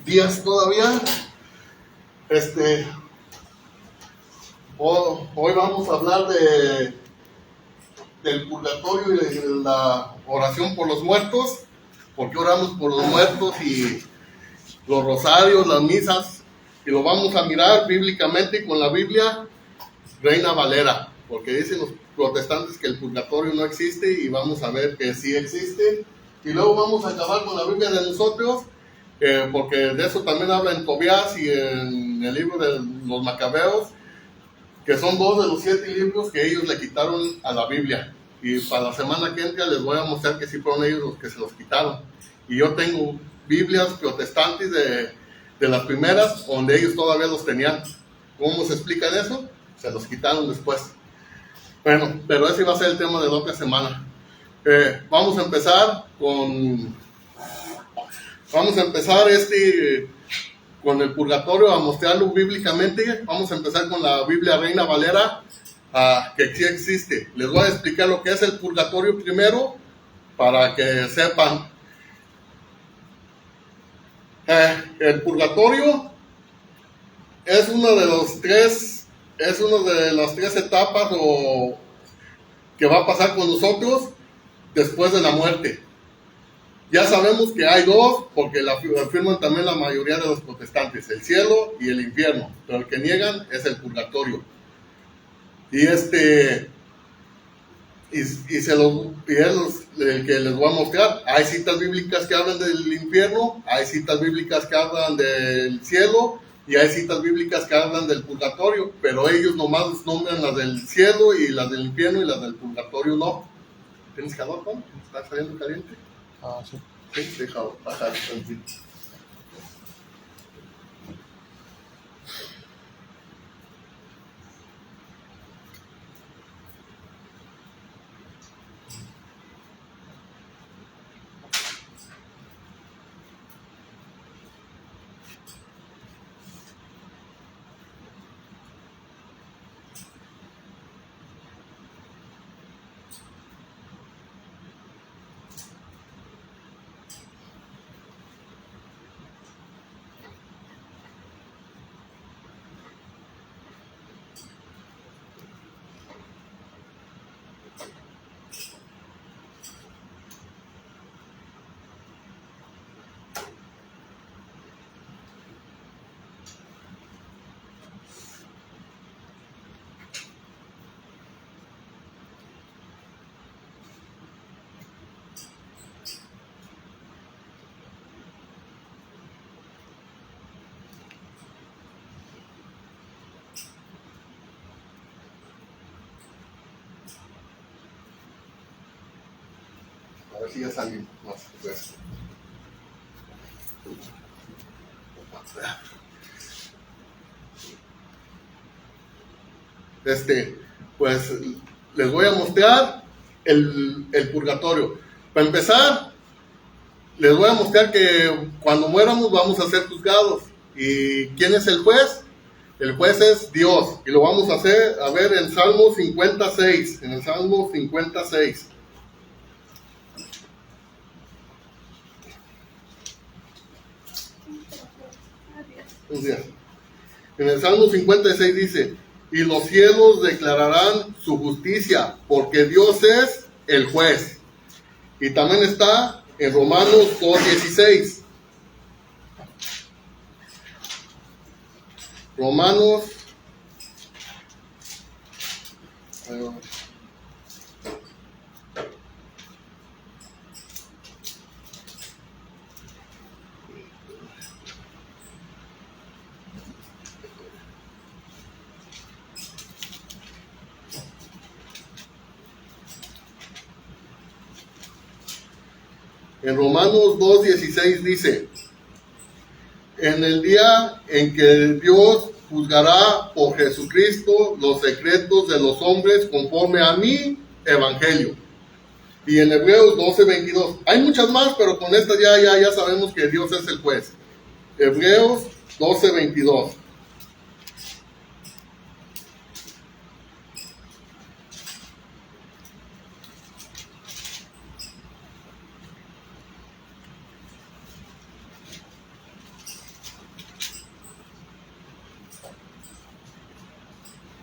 días todavía. Hoy vamos a hablar del purgatorio y de la oración por los muertos. ¿Por qué oramos por los muertos y los rosarios, las misas? Y lo vamos a mirar bíblicamente con la Biblia Reina Valera, porque dicen los protestantes que el purgatorio no existe y vamos a ver que sí existe. Y luego vamos a acabar con la Biblia de nosotros, porque de eso también habla en Tobías y en el libro de los Macabeos, que son 2 de los 7 libros que ellos le quitaron a la Biblia. Y para la semana que entra les voy a mostrar que sí fueron ellos los que se los quitaron. Y yo tengo Biblias protestantes de las primeras, donde ellos todavía los tenían. ¿Cómo se explica eso? Se los quitaron después. Bueno, pero ese va a ser el tema de la otra semana. Vamos a empezar con el purgatorio, a mostrarlo bíblicamente. Vamos a empezar con la Biblia Reina Valera, que sí existe. Les voy a explicar lo que es el purgatorio primero, para que sepan. El purgatorio es una de las tres etapas que va a pasar con nosotros después de la muerte. Ya sabemos que hay 2, porque la afirman también la mayoría de los protestantes: el cielo y el infierno, pero el que niegan es el purgatorio. Y es el que les voy a mostrar. Hay citas bíblicas que hablan del infierno, hay citas bíblicas que hablan del cielo, y hay citas bíblicas que hablan del purgatorio, pero ellos nomás nombran las del cielo y las del infierno, y las del purgatorio no. ¿Tienes calor, Juan? ¿Está saliendo caliente? Sí. Sí, deja bajar tantito. A ver si ya salió más. Pues les voy a mostrar el purgatorio. Para empezar, les voy a mostrar que cuando muéramos vamos a ser juzgados. ¿Y quién es el juez? El juez es Dios. Y lo vamos a ver en Salmo 56. En el Salmo 56. En el Salmo 56 dice: y los cielos declararán su justicia, porque Dios es el juez. Y también está en Romanos 2:16. Romanos. En Romanos 2:16 dice: en el día en que Dios juzgará por Jesucristo los secretos de los hombres conforme a mi evangelio. Y en Hebreos 12:22. Hay muchas más, pero con esta ya sabemos que Dios es el juez. Hebreos 12:22.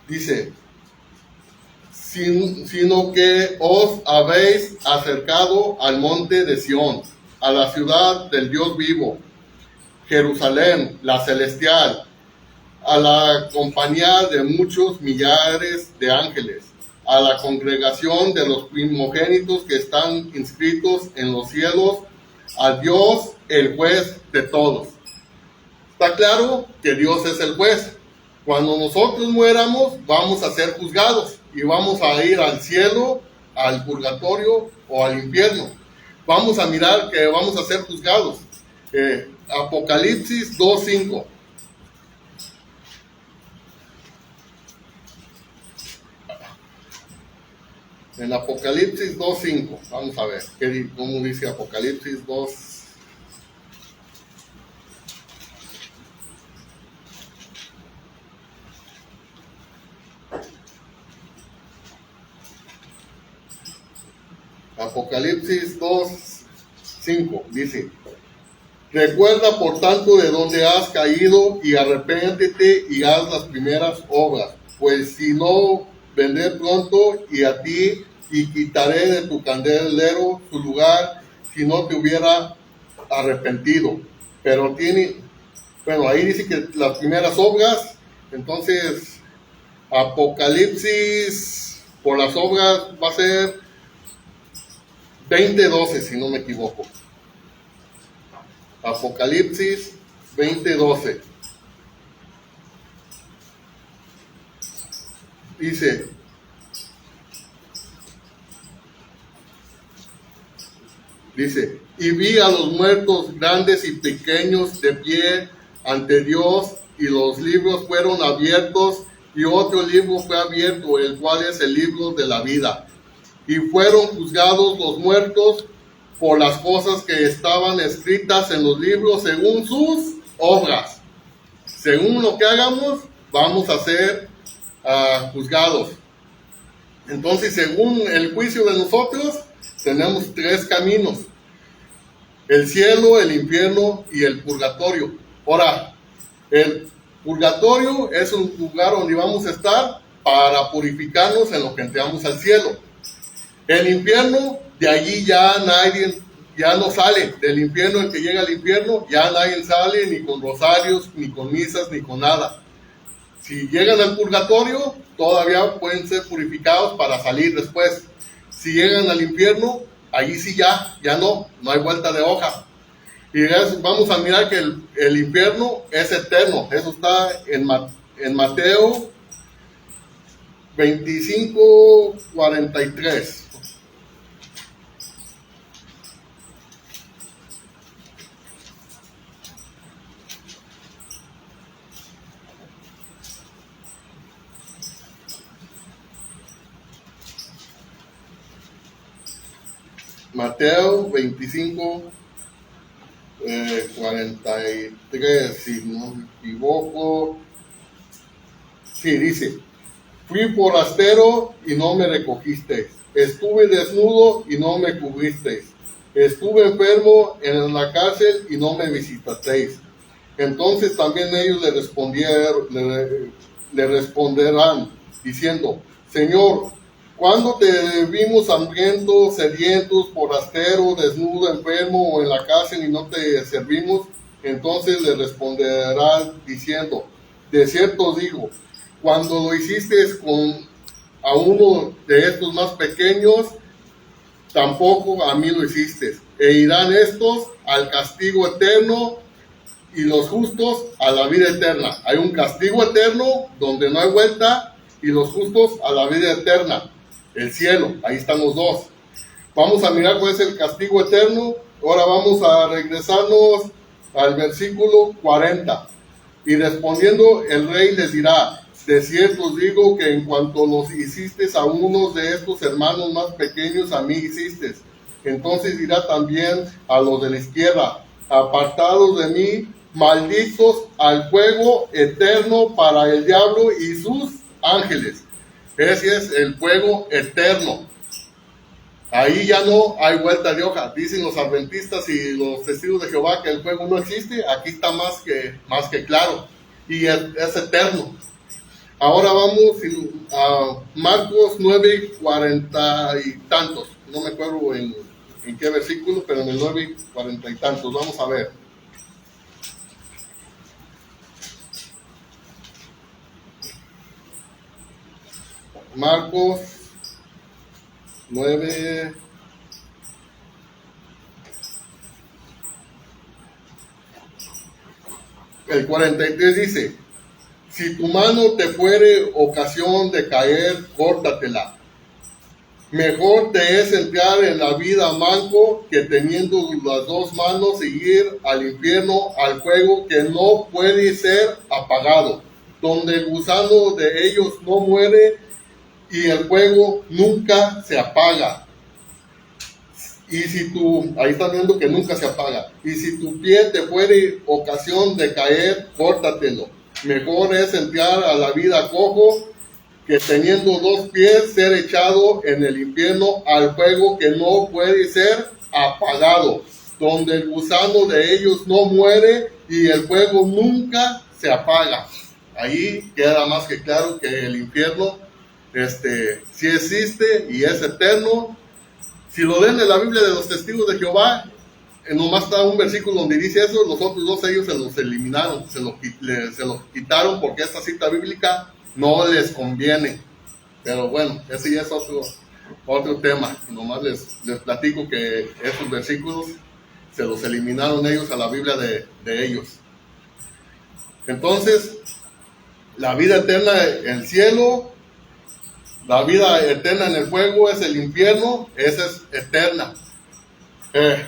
Dice, sino que os habéis acercado al monte de Sión, a la ciudad del Dios vivo, Jerusalén, la celestial, a la compañía de muchos millares de ángeles, a la congregación de los primogénitos que están inscritos en los cielos, a Dios, el juez de todos. Está claro que Dios es el juez. Cuando nosotros muéramos, vamos a ser juzgados y vamos a ir al cielo, al purgatorio o al infierno. Vamos a mirar que vamos a ser juzgados. Apocalipsis 2:5. En Apocalipsis 2:5, vamos a ver cómo dice Apocalipsis 2. Apocalipsis 2:5 dice: recuerda por tanto de dónde has caído y arrepéntete y haz las primeras obras, pues si no, vendré pronto y a ti y quitaré de tu candelero su lugar si no te hubiera arrepentido. Pero ahí dice que las primeras obras. Entonces Apocalipsis por las obras va a ser 20:12, si no me equivoco. Apocalipsis 20:12. Dice, y vi a los muertos grandes y pequeños de pie ante Dios, y los libros fueron abiertos, y otro libro fue abierto, el cual es el libro de la vida. Y fueron juzgados los muertos por las cosas que estaban escritas en los libros según sus obras. Según lo que hagamos, vamos a ser juzgados. Entonces, según el juicio de nosotros, tenemos 3 caminos: el cielo, el infierno y el purgatorio. Ahora, el purgatorio es un lugar donde vamos a estar para purificarnos en lo que entramos al cielo. El infierno, de allí ya nadie, ya no sale. Del infierno, el que llega al infierno, ya nadie sale ni con rosarios, ni con misas, ni con nada. Si llegan al purgatorio, todavía pueden ser purificados para salir después. Si llegan al infierno, allí sí ya no hay vuelta de hoja. Y vamos a mirar que el infierno es eterno. Eso está en Mateo 25:43. Mateo 25:43, si no me equivoco. Sí, dice: fui forastero y no me recogisteis, estuve desnudo y no me cubristeis, estuve enfermo en la cárcel y no me visitasteis. Entonces también ellos le responderán diciendo: Señor, ¿cuándo te vimos hambriento, sediento, forastero, desnudo, enfermo o en la cárcel y no te servimos? Entonces le responderán diciendo: de cierto os digo, cuando lo hiciste a uno de estos más pequeños, tampoco a mí lo hiciste. E irán estos al castigo eterno y los justos a la vida eterna. Hay un castigo eterno donde no hay vuelta, y los justos a la vida eterna, el cielo. Ahí están los dos. Vamos a mirar cuál es el castigo eterno. Ahora vamos a regresarnos al versículo 40. Y respondiendo el rey les dirá: de cierto os digo que en cuanto los hiciste a unos de estos hermanos más pequeños, a mí hiciste. Entonces dirá también a los de la izquierda: apartados de mí, malditos al fuego eterno para el diablo y sus ángeles. Ese es el fuego eterno. Ahí ya no hay vuelta de hoja. Dicen los adventistas y los testigos de Jehová que el fuego no existe. Aquí está más que claro. Y es eterno. Ahora vamos a Marcos 9, 40 y tantos. No me acuerdo en qué versículo, pero en el 9, 40 y tantos. Vamos a ver. Marcos 9. El 43 dice: si tu mano te fuere ocasión de caer, córtatela. Mejor te es entrar en la vida manco que teniendo las dos manos seguir al infierno, al fuego que no puede ser apagado, donde el gusano de ellos no muere y el fuego nunca se apaga. Y si ahí estás viendo que nunca se apaga. Y si tu pie te fuere ocasión de caer, córtatelo. Mejor es entrar a la vida cojo que teniendo dos pies ser echado en el infierno al fuego que no puede ser apagado, donde el gusano de ellos no muere y el fuego nunca se apaga. Ahí queda más que claro que el infierno sí existe y es eterno. Si lo leen en la Biblia de los testigos de Jehová, nomás está un versículo donde dice eso. Los otros dos ellos se los eliminaron, se los quitaron porque esta cita bíblica no les conviene. Pero bueno, ese ya es otro tema. Nomás les platico que esos versículos se los eliminaron ellos a la Biblia de ellos. Entonces, la vida eterna en el cielo, la vida eterna en el fuego es el infierno, esa es eterna.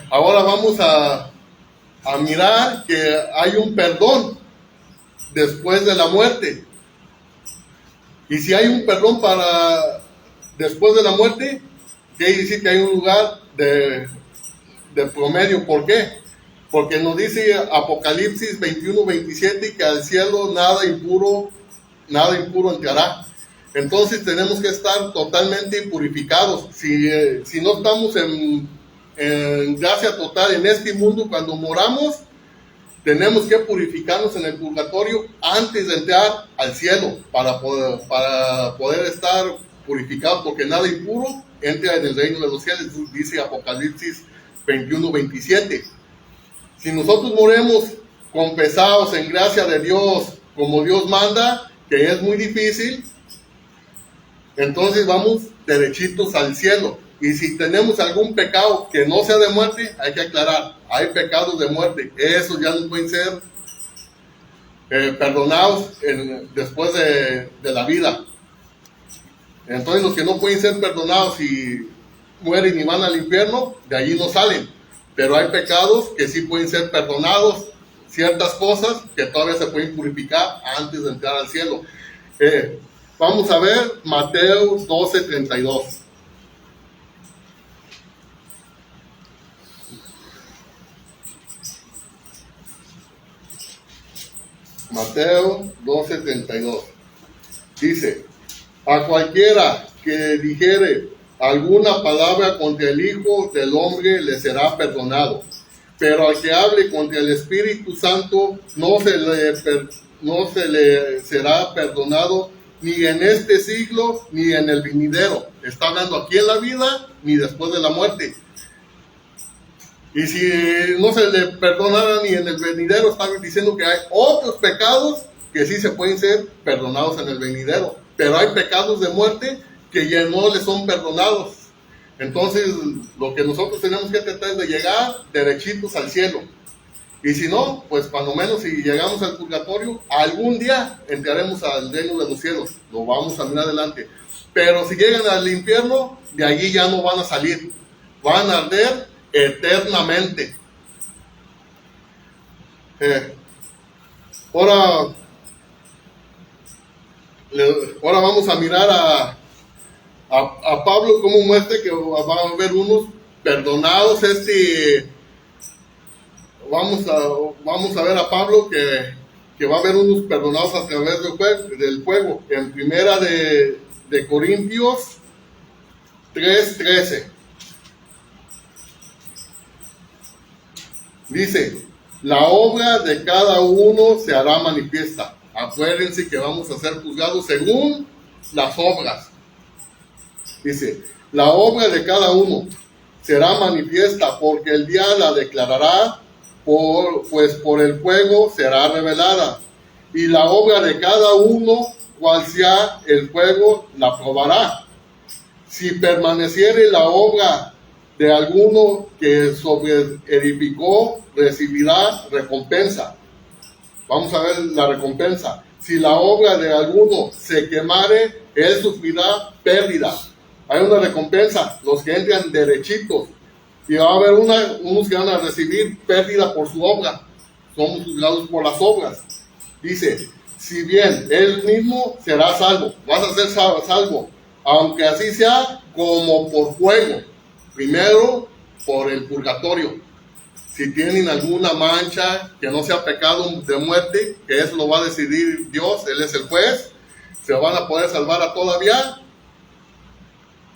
Ahora vamos a mirar que hay un perdón después de la muerte. Y si hay un perdón después de la muerte, quiere decir que hay un lugar de promedio. ¿Por qué? Porque nos dice Apocalipsis 21, 27 que al cielo nada impuro entrará. Entonces tenemos que estar totalmente purificados. Si no estamos en gracia total en este mundo, cuando moramos, tenemos que purificarnos en el purgatorio antes de entrar al cielo para poder estar purificados, porque nada impuro entra en el reino de los cielos, dice Apocalipsis 21, 27. Si nosotros moremos confesados en gracia de Dios, como Dios manda, que es muy difícil, entonces vamos derechitos al cielo. Y si tenemos algún pecado que no sea de muerte, hay que aclarar, hay pecados de muerte, esos ya no pueden ser perdonados después de la vida. Entonces los que no pueden ser perdonados y mueren y van al infierno, de allí no salen. Pero hay pecados que sí pueden ser perdonados, ciertas cosas que todavía se pueden purificar antes de entrar al cielo. Vamos a ver Mateo 12, 32. Mateo 12, 32. Dice: a cualquiera que dijere alguna palabra contra el Hijo del Hombre le será perdonado, pero al que hable contra el Espíritu Santo no se le será perdonado ni en este siglo ni en el venidero. Está hablando aquí en la vida ni después de la muerte. Y si no se le perdonara ni en el venidero, está diciendo que hay otros pecados que sí se pueden ser perdonados en el venidero, pero hay pecados de muerte que ya no le son perdonados. Entonces, lo que nosotros tenemos que tratar es de llegar derechitos al cielo. Y si no, pues cuando menos si llegamos al purgatorio, algún día entraremos al reino de los cielos. Lo vamos a mirar adelante. Pero si llegan al infierno, de allí ya no van a salir. Van a arder eternamente. Ahora vamos a mirar a Pablo como muestra que van a haber unos perdonados. Vamos a ver a Pablo que va a haber unos perdonados a través del fuego. En primera de Corintios 3:13 dice: la obra de cada uno se hará manifiesta, Acuérdense que vamos a ser juzgados según las obras. Dice, la obra de cada uno será manifiesta, porque el día la declarará, pues por el fuego será revelada. Y la obra de cada uno, cual sea el fuego, la probará. Si permaneciere la obra de alguno que sobre edificó, recibirá recompensa. Vamos a ver la recompensa. Si la obra de alguno se quemare, él sufrirá pérdida. Hay una recompensa, los que entran derechitos. Y va a haber unos que van a recibir pérdida por su obra. Somos juzgados por las obras. Dice, si bien él mismo será salvo, vas a ser salvo, aunque así sea como por fuego. Primero, por el purgatorio. Si tienen alguna mancha que no sea pecado de muerte, que eso lo va a decidir Dios, Él es el juez, se van a poder salvar a todavía,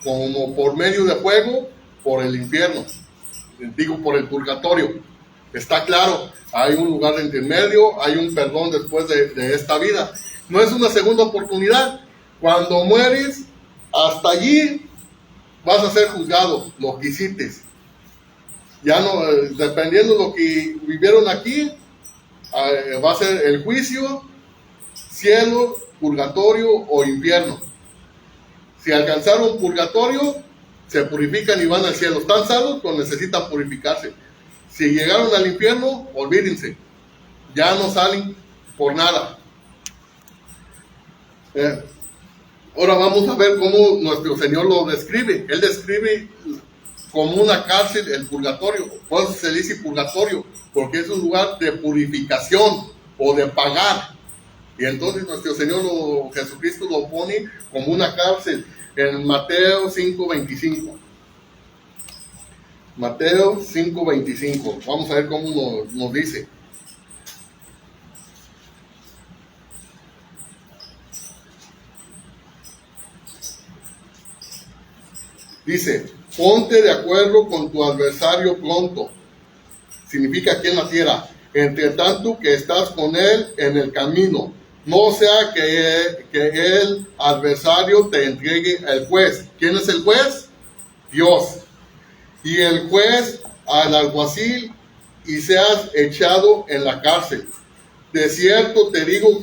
como por medio de fuego, por el infierno. Digo, por el purgatorio. Está claro, hay un lugar de intermedio, hay un perdón después de esta vida. No es una segunda oportunidad. Cuando mueres, hasta allí vas a ser juzgado, lo que hiciste. Ya no, dependiendo de lo que vivieron aquí, va a ser el juicio, cielo, purgatorio o infierno. Si alcanzaron purgatorio, se purifican y van al cielo. Están salvos, pero necesitan purificarse. Si llegaron al infierno, olvídense. Ya no salen por nada. Ahora vamos a ver cómo nuestro Señor lo describe. Él describe como una cárcel el purgatorio. Por eso se dice purgatorio, porque es un lugar de purificación o de pagar. Y entonces nuestro Señor Jesucristo lo pone como una cárcel en Mateo 5:25. Mateo 5:25. Vamos a ver cómo nos dice. Dice, ponte de acuerdo con tu adversario pronto. Significa aquí en la tierra, entre tanto que estás con él en el camino. No sea que el adversario te entregue al juez. ¿Quién es el juez? Dios. Y el juez al alguacil, y seas echado en la cárcel. De cierto te digo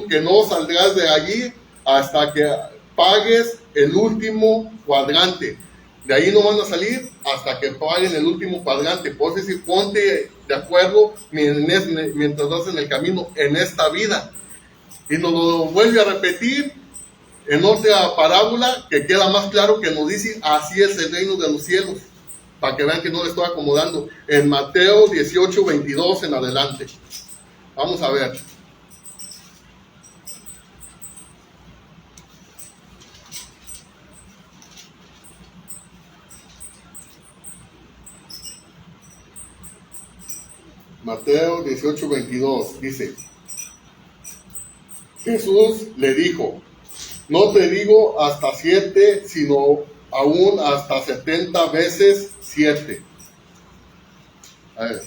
que no saldrás de allí hasta que pagues el último cuadrante. De ahí no van a salir hasta que paguen el último cuadrante. Por eso decir, ponte de acuerdo mientras vas en el camino en esta vida. Y nos lo vuelve a repetir en otra parábola que queda más claro, que nos dice, así es el reino de los cielos. Para que vean que no le estoy acomodando. En Mateo 18:22 en adelante. Vamos a ver. Mateo 18:22 dice, Jesús le dijo, no te digo hasta 7, sino aún hasta 70 veces 7. A ver.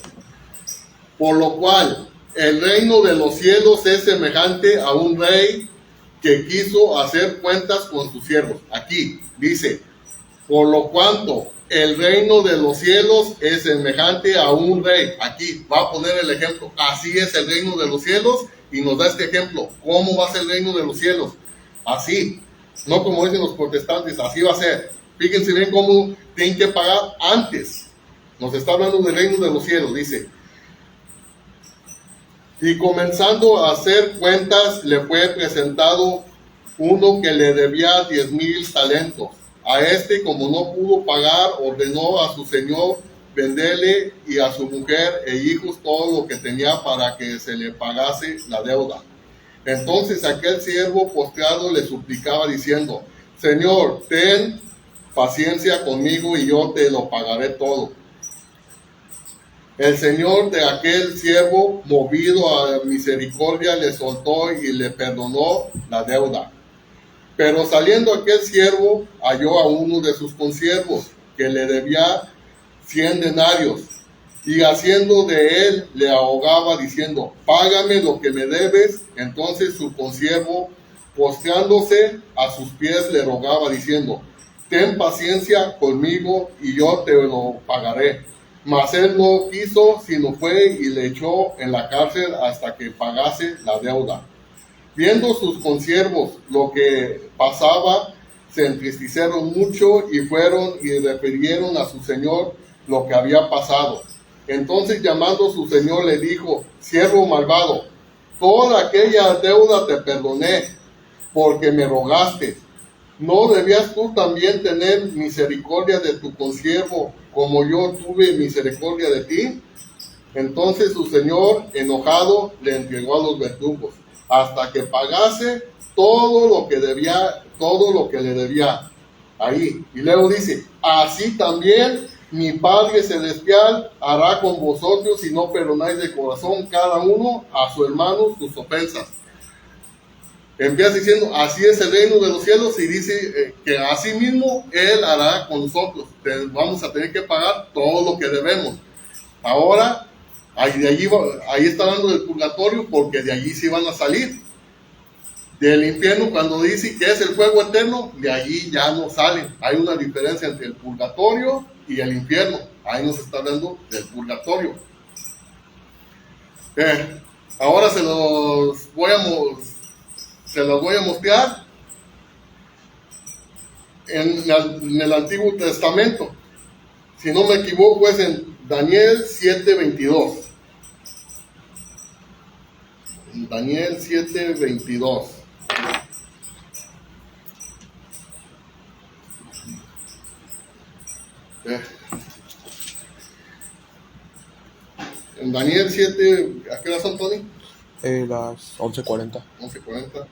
Por lo cual, el reino de los cielos es semejante a un rey que quiso hacer cuentas con sus siervos. Aquí dice, por lo cuanto el reino de los cielos es semejante a un rey. Aquí va a poner el ejemplo. Así es el reino de los cielos y nos da este ejemplo. ¿Cómo va a ser el reino de los cielos? Así. No como dicen los protestantes, así va a ser. Fíjense bien cómo tienen que pagar antes. Nos está hablando del reino de los cielos, dice. Y comenzando a hacer cuentas, le fue presentado uno que le debía 10,000 talentos. A este, como no pudo pagar, ordenó a su señor venderle y a su mujer e hijos todo lo que tenía para que se le pagase la deuda. Entonces aquel siervo postrado le suplicaba diciendo, Señor, ten paciencia conmigo y yo te lo pagaré todo. El señor de aquel siervo, movido a misericordia, le soltó y le perdonó la deuda. Pero saliendo aquel siervo, halló a uno de sus consiervos, que le debía 100 denarios. y haciendo de él le ahogaba diciendo, págame lo que me debes. Entonces su consiervo, postrándose a sus pies, le rogaba diciendo, ten paciencia conmigo y yo te lo pagaré. Mas él no quiso, sino fue y le echó en la cárcel hasta que pagase la deuda. Viendo sus consiervos lo que pasaba, se entristecieron mucho y fueron y refirieron a su señor lo que había pasado. Entonces llamando a su señor le dijo, siervo malvado, toda aquella deuda te perdoné, porque me rogaste. ¿No debías tú también tener misericordia de tu consiervo, como yo tuve misericordia de ti? Entonces su señor, enojado, le entregó a los verdugos, hasta que pagase todo lo que le debía. Ahí. Y luego dice, así también mi Padre Celestial hará con vosotros si no perdonáis de corazón cada uno a su hermano sus ofensas. Empieza diciendo, así es el reino de los cielos, y dice que así mismo Él hará con nosotros. Vamos a tener que pagar todo lo que debemos. Ahora, ahí está hablando del purgatorio, porque de allí sí van a salir. Del infierno, cuando dice que es el fuego eterno, de allí ya no salen. Hay una diferencia entre el purgatorio y el infierno. Ahí nos está hablando del purgatorio. Ahora se los voy a mostrar en el Antiguo Testamento. Si no me equivoco, es en Daniel 7:22. Daniel 7:22. En Daniel 7, ¿a qué hora son, Tony? Las 11:40. 11:40.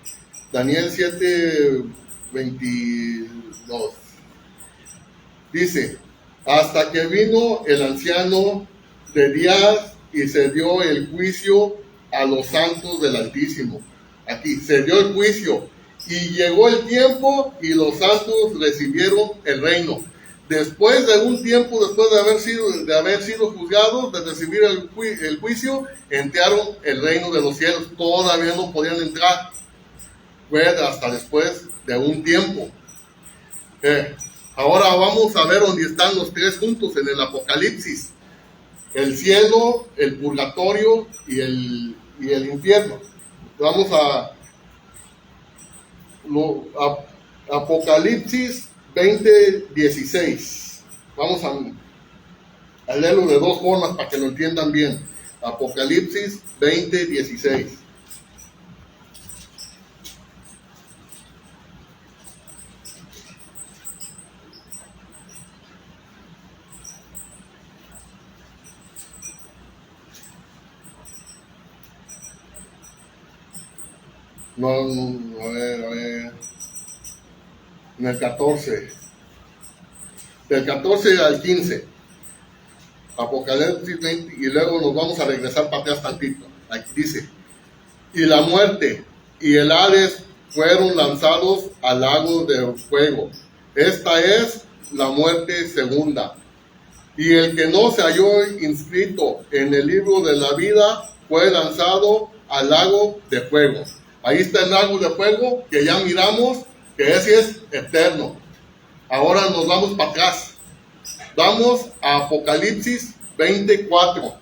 Daniel 7:22. Dice, hasta que vino el anciano de días y se dio el juicio a los santos del Altísimo. Aquí, se dio el juicio. Y llegó el tiempo y los santos recibieron el reino. Después de un tiempo, después de haber sido juzgados, de recibir el juicio, entraron el reino de los cielos. Todavía no podían entrar. Fue hasta después de un tiempo. Ahora vamos a ver dónde están los tres juntos en el Apocalipsis. El cielo, el purgatorio y el infierno. Vamos a Apocalipsis 20:16. Vamos a leerlo de dos formas para que lo entiendan bien. Apocalipsis 20:16. No, a ver. En el 14. Del 14 al 15. Apocalipsis 20. Y luego nos vamos a regresar para atrás tantito. Aquí dice, y la muerte y el Hades fueron lanzados al lago de fuego. Esta es la muerte segunda. Y el que no se halló inscrito en el libro de la vida fue lanzado al lago de fuego. Ahí está el lago de fuego que ya miramos, que ese es eterno. Ahora nos vamos para atrás. Vamos a Apocalipsis 24.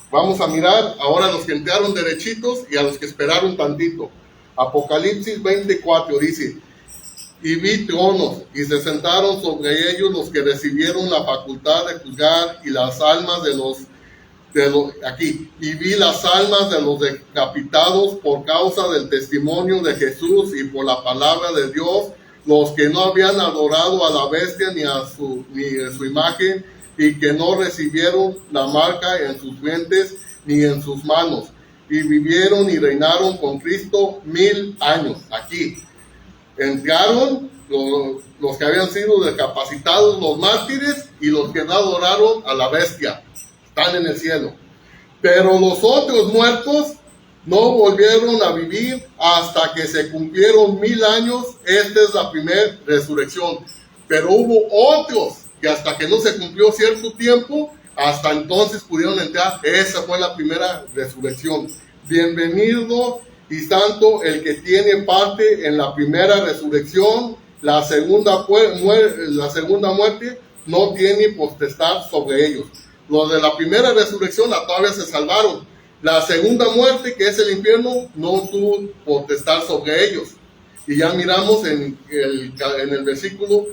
Vamos a mirar ahora a los que entraron derechitos y a los que esperaron tantito. Apocalipsis 24 dice, y vi tronos, y se sentaron sobre ellos los que recibieron la facultad de juzgar, y las almas y vi las almas de los decapitados por causa del testimonio de Jesús y por la palabra de Dios, los que no habían adorado a la bestia ni a su imagen, y que no recibieron la marca en sus frentes ni en sus manos, y vivieron y reinaron con Cristo 1000 años. Aquí entraron los que habían sido decapacitados, los mártires, y los que no adoraron a la bestia. Están en el cielo. Pero los otros muertos no volvieron a vivir hasta que se cumplieron 1000 años. Esta es la primera resurrección. Pero hubo otros que hasta que no se cumplió cierto tiempo, Hasta entonces pudieron entrar. Esa fue la primera resurrección. Bienvenido y santo el que tiene parte en la primera resurrección. La segunda muerte no tiene potestad sobre ellos. Los de la primera resurrección todavía se salvaron. La segunda muerte, que es el infierno, no tuvo potestad sobre ellos. Y ya miramos en el versículo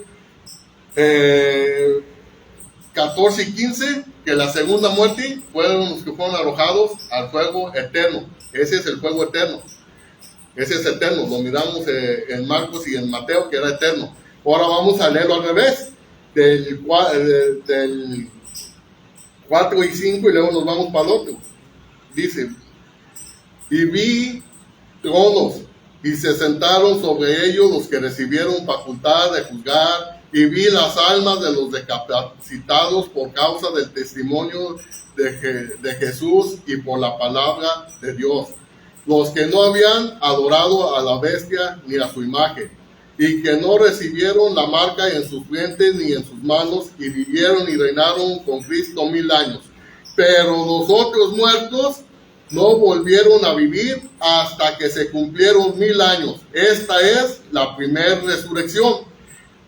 14 y 15, que la segunda muerte fueron los que fueron arrojados al fuego eterno. Ese es el fuego eterno. Ese es eterno. Lo miramos en Marcos y en Mateo, que era eterno. Ahora vamos a leerlo al revés. Del 4 y 5, y luego nos vamos para el otro. Dice: y vi tronos, y se sentaron sobre ellos los que recibieron facultad de juzgar, y vi las almas de los decapitados por causa del testimonio de Jesús y por la palabra de Dios, los que no habían adorado a la bestia ni a su imagen, y que no recibieron la marca en sus frentes ni en sus manos, y vivieron y reinaron con Cristo 1000 años. Pero los otros muertos no volvieron a vivir hasta que se cumplieron 1000 años. Esta es la primera resurrección.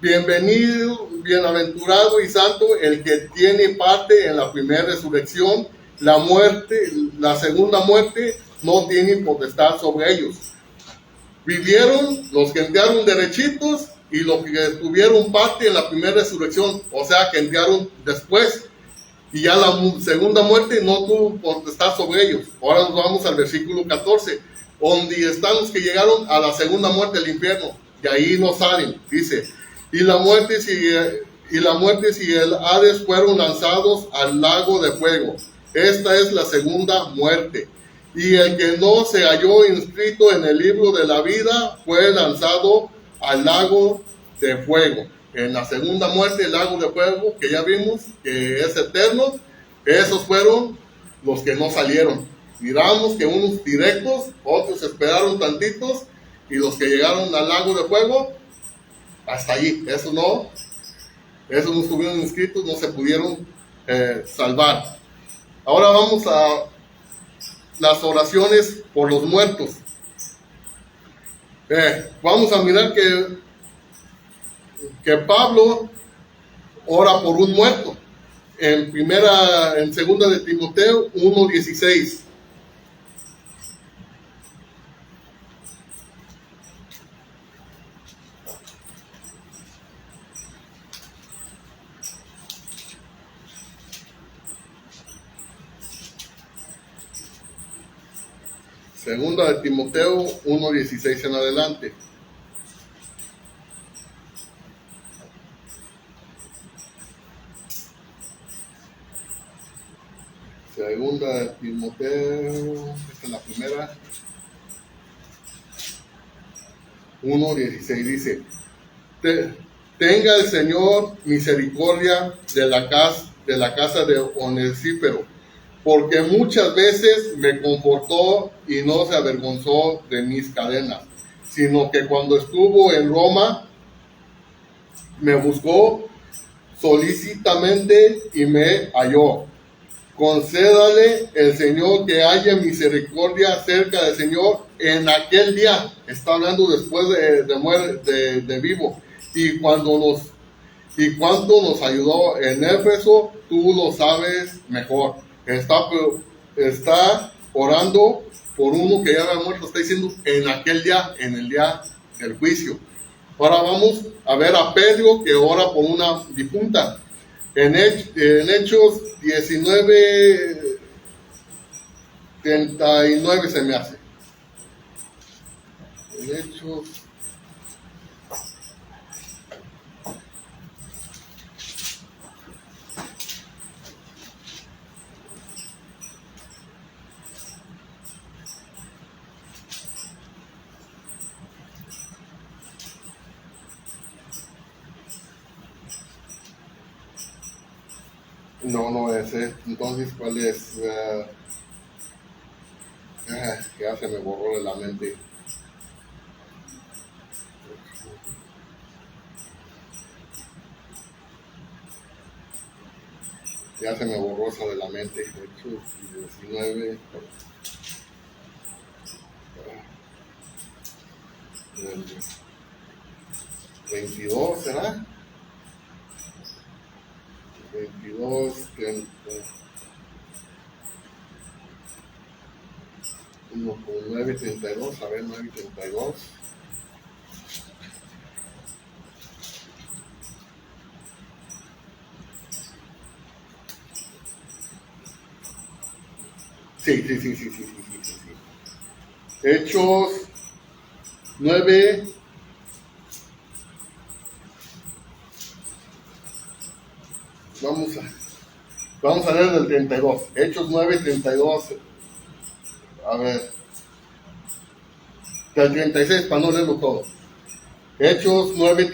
Bienvenido, bienaventurado y santo el que tiene parte en la primera resurrección. La segunda muerte no tiene potestad sobre ellos. Vivieron los que entraron derechitos y los que tuvieron parte en la primera resurrección, o sea que entraron después. Y ya la segunda muerte no tuvo potestad sobre ellos. Ahora nos vamos al versículo 14, donde están los que llegaron a la segunda muerte del infierno, y ahí no salen. Dice: y la muerte y el Hades fueron lanzados al lago de fuego. Esta es la segunda muerte. Y el que no se halló inscrito en el libro de la vida fue lanzado al lago de fuego. En la segunda muerte, el lago de fuego, que ya vimos que es eterno, esos fueron los que no salieron. Miramos que unos directos, otros esperaron tantitos, y los que llegaron al lago de fuego, hasta allí. Esos no estuvieron inscritos, no se pudieron salvar. Ahora vamos a las oraciones por los muertos. Vamos a mirar que Pablo ora por un muerto. En segunda de Timoteo 1:16. Segunda de Timoteo 1:16 en adelante. Segunda de Timoteo, esta es la primera. 1:16 dice: tenga el Señor misericordia de la casa de Onesífero, porque muchas veces me confortó y no se avergonzó de mis cadenas, sino que cuando estuvo en Roma me buscó solícitamente y me halló. Concédale el Señor que haya misericordia cerca del Señor en aquel día. Está hablando después de vivo. Y cuánto nos ayudó en Éfeso, tú lo sabes mejor. Está orando por uno que ya había muerto. Está diciendo en aquel día, en el día del juicio. Ahora vamos a ver a Pedro, que ora por una difunta. En Hechos 19:39 se me hace. En Hechos. No es. Entonces, ¿cuál es? Ya se me borró de la mente. Ya se me borró esa de la mente. Hechos 19. El 22, ¿será? 22, 30. 1 con 9, 32. A ver, 9, 32. Sí. Hechos 9. Vamos a leer del 32. Hechos 9, 32. A ver. Del 36 para no leerlo todo. Hechos 9,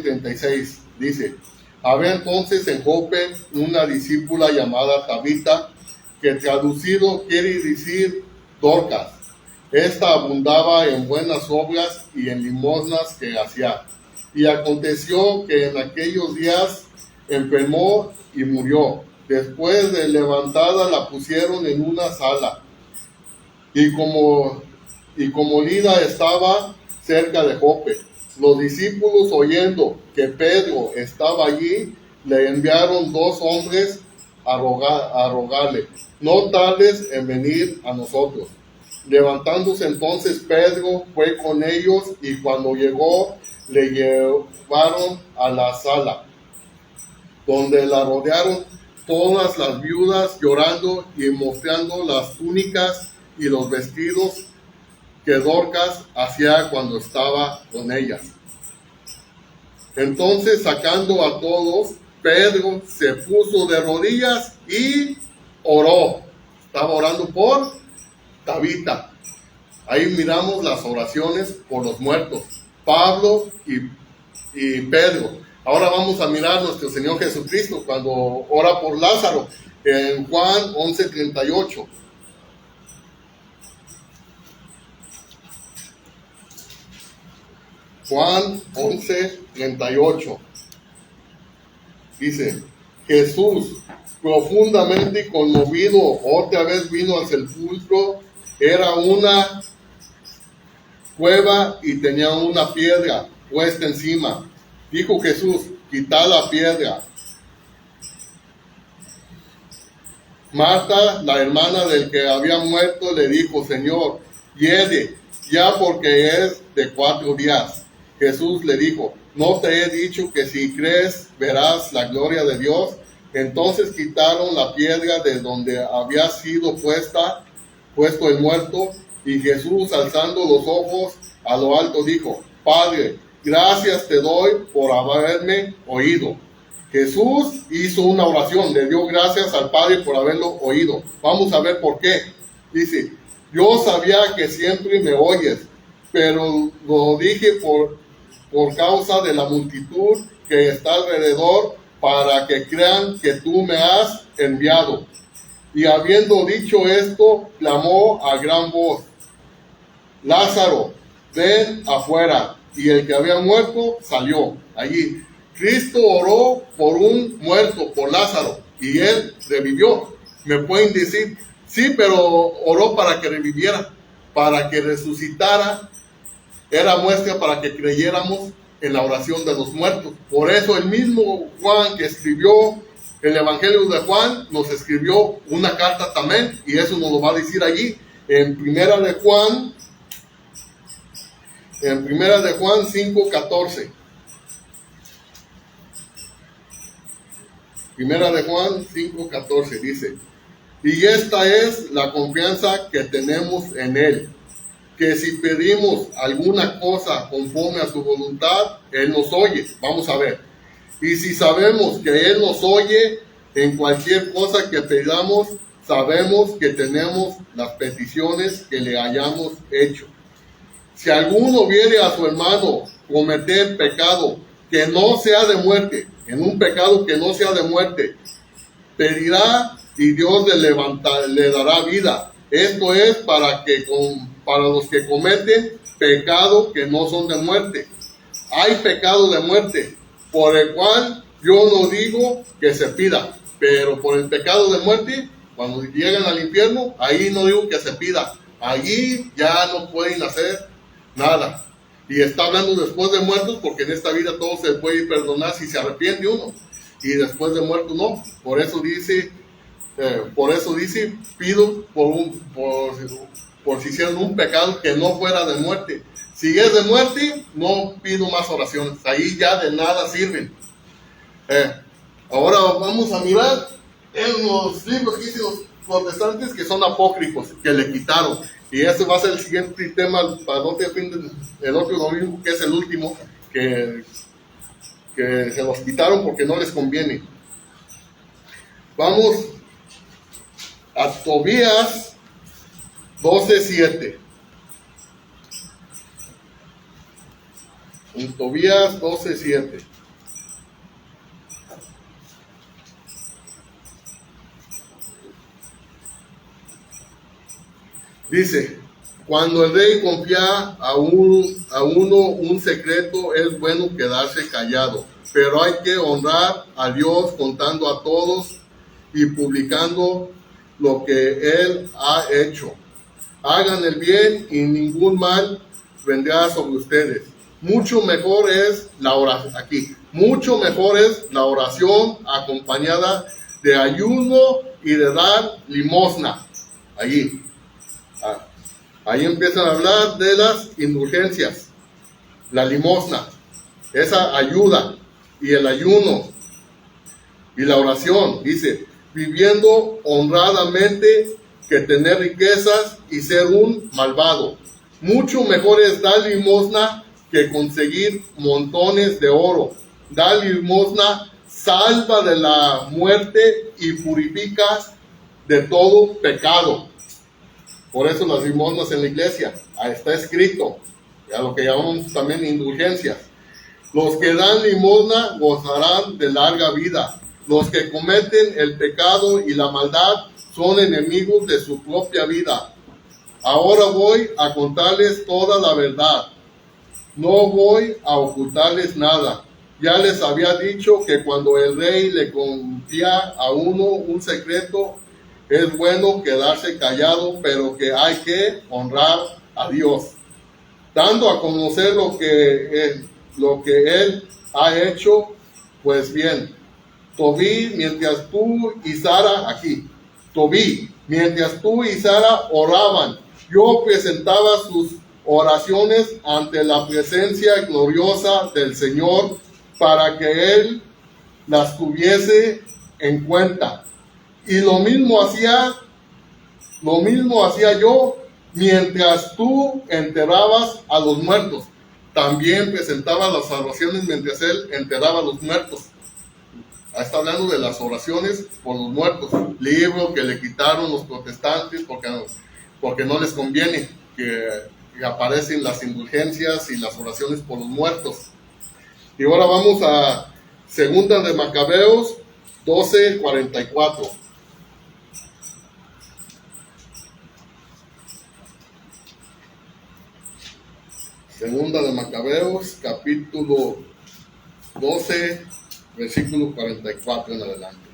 36 dice: había entonces en Jope una discípula llamada Tabita, que traducido quiere decir Dorcas. Esta abundaba en buenas obras y en limosnas que hacía. Y aconteció que en aquellos días enfermó y murió. Después de levantada la pusieron en una sala. Y como Lida estaba cerca de Jope, los discípulos, oyendo que Pedro estaba allí, le enviaron 2 hombres a rogarle: no tardes en venir a nosotros. Levantándose entonces Pedro fue con ellos, y cuando llegó le llevaron a la sala, donde la rodearon todas las viudas llorando y mostrando las túnicas y los vestidos que Dorcas hacía cuando estaba con ellas. Entonces, sacando a todos, Pedro se puso de rodillas y oró. Estaba orando por Tabita. Ahí miramos las oraciones por los muertos, Pablo y Pedro. Ahora vamos a mirar a nuestro Señor Jesucristo cuando ora por Lázaro en Juan 11:38. Juan 11:38 dice: Jesús, profundamente conmovido, otra vez vino al sepulcro. Era una cueva y tenía una piedra puesta encima. Dijo Jesús: quitad la piedra. Marta, la hermana del que había muerto, le dijo: Señor, hiede ya, porque es de 4 días. Jesús le dijo: ¿no te he dicho que si crees verás la gloria de Dios? Entonces quitaron la piedra de donde había sido puesto el muerto, y Jesús, alzando los ojos a lo alto, dijo: Padre, gracias te doy por haberme oído. Jesús hizo una oración, le dio gracias al Padre por haberlo oído. Vamos a ver por qué. Dice: yo sabía que siempre me oyes, pero lo dije por causa de la multitud que está alrededor, para que crean que tú me has enviado. Y habiendo dicho esto, clamó a gran voz: Lázaro, ven afuera. Y el que había muerto salió allí. Cristo oró por un muerto, por Lázaro, y él revivió. Me pueden decir: sí, pero oró para que reviviera, para que resucitara. Era muestra para que creyéramos en la oración de los muertos. Por eso el mismo Juan, que escribió el Evangelio de Juan, nos escribió una carta también, y eso nos lo va a decir allí en Primera de Juan 5:14. Primera de Juan 5:14 dice: y esta es la confianza que tenemos en Él, que si pedimos alguna cosa conforme a su voluntad, Él nos oye. Vamos a ver. Y si sabemos que Él nos oye en cualquier cosa que pedamos, sabemos que tenemos las peticiones que le hayamos hecho. Si alguno viere a su hermano cometer pecado que no sea de muerte, en un pecado que no sea de muerte, pedirá y Dios le dará vida. Esto es para los que cometen pecado que no son de muerte. Hay pecado de muerte, por el cual Yo no digo que se pida, pero por el pecado de muerte, cuando llegan al infierno, ahí no digo que se pida. Allí ya no pueden hacer nada. Y está hablando después de muertos, porque en esta vida todo se puede perdonar si se arrepiente uno. Y después de muerto no. Por eso dice, pido por si hicieron un pecado que no fuera de muerte. Si es de muerte, no pido más oraciones. Ahí ya de nada sirven. Ahora vamos a mirar en los libros que dicen los protestantes que son apócrifos, que le quitaron. Y ese va a ser el siguiente tema para el otro domingo, que es el último, que se los quitaron porque no les conviene. Vamos a Tobías 12:7. En Tobías 12:7. Dice, cuando el rey confía a uno un secreto, es bueno quedarse callado, pero hay que honrar a Dios contando a todos y publicando lo que Él ha hecho. Hagan el bien y ningún mal vendrá sobre ustedes. Mucho mejor es la oración, mucho mejor es la oración acompañada de ayuno y de dar limosna. Ahí empiezan a hablar de las indulgencias, la limosna, esa ayuda y el ayuno y la oración. Dice, viviendo honradamente que tener riquezas y ser un malvado. Mucho mejor es dar limosna que conseguir montones de oro. Dar limosna salva de la muerte y purifica de todo pecado. Por eso las limosnas en la iglesia, está escrito, a lo que llamamos también indulgencias. Los que dan limosna gozarán de larga vida. Los que cometen el pecado y la maldad son enemigos de su propia vida. Ahora voy a contarles toda la verdad. No voy a ocultarles nada. Ya les había dicho que cuando el rey le confía a uno un secreto, es bueno quedarse callado, pero que hay que honrar a Dios, dando a conocer lo que Él ha hecho. Pues bien, mientras tú y Sara oraban, yo presentaba sus oraciones ante la presencia gloriosa del Señor para que Él las tuviese en cuenta. Y lo mismo hacía yo mientras tú enterrabas a los muertos. También presentaba las oraciones mientras él enterraba a los muertos. Está hablando de las oraciones por los muertos. Libro que le quitaron los protestantes porque no les conviene que aparecen las indulgencias y las oraciones por los muertos. Y ahora vamos a Segunda de Macabeos 12:44. Segunda de Macabeos, capítulo 12, versículo 44 en adelante.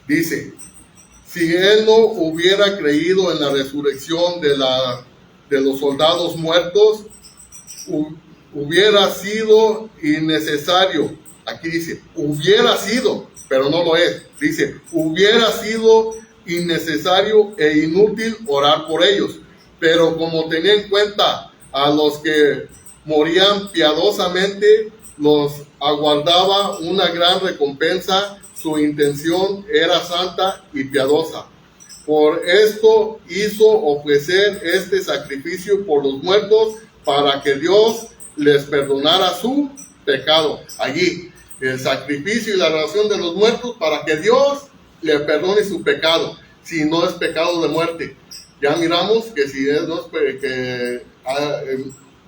Dice, si él no hubiera creído en la resurrección de los soldados muertos, hubiera sido innecesario. Aquí dice, hubiera sido, pero no lo es. Dice, hubiera sido innecesario e inútil orar por ellos. Pero como tenía en cuenta a los que morían piadosamente, los aguardaba una gran recompensa. Su intención era santa y piadosa. Por esto hizo ofrecer este sacrificio por los muertos para que Dios les perdonara su pecado. Allí, el sacrificio y la oración de los muertos para que Dios le perdone su pecado, si no es pecado de muerte. Ya miramos que si es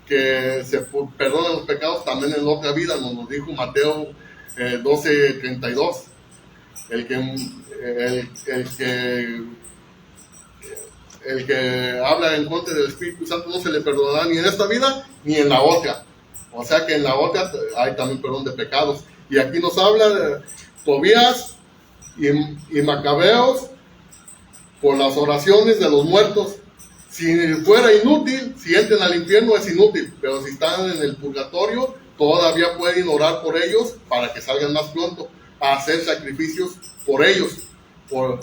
que se perdonan los pecados también en otra vida, nos lo dijo Mateo 12:32. el que habla en contra del Espíritu Santo no se le perdonará ni en esta vida ni en la otra. O sea que en la otra hay también perdón de pecados. Y aquí nos habla de Tobías y Macabeos por las oraciones de los muertos. Si fuera inútil, si entran al infierno es inútil, pero si están en el purgatorio, todavía pueden orar por ellos para que salgan más pronto, a hacer sacrificios por ellos, por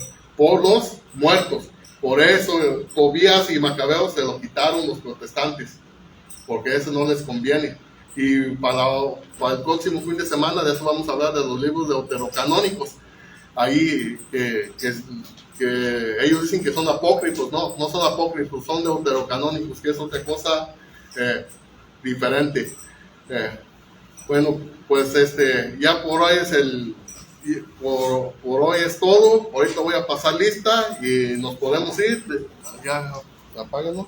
los muertos. Por eso Tobías y Macabeos se lo quitaron los protestantes, porque eso no les conviene. Y para el próximo fin de semana de eso vamos a hablar de los libros deuterocanónicos. Ahí que ellos dicen que son apócrifos, no son apócrifos, son deuterocanónicos, que es otra cosa diferente. Bueno, pues ya por hoy por hoy es todo. Ahorita voy a pasar lista y nos podemos ir. Ya, apáguenlo.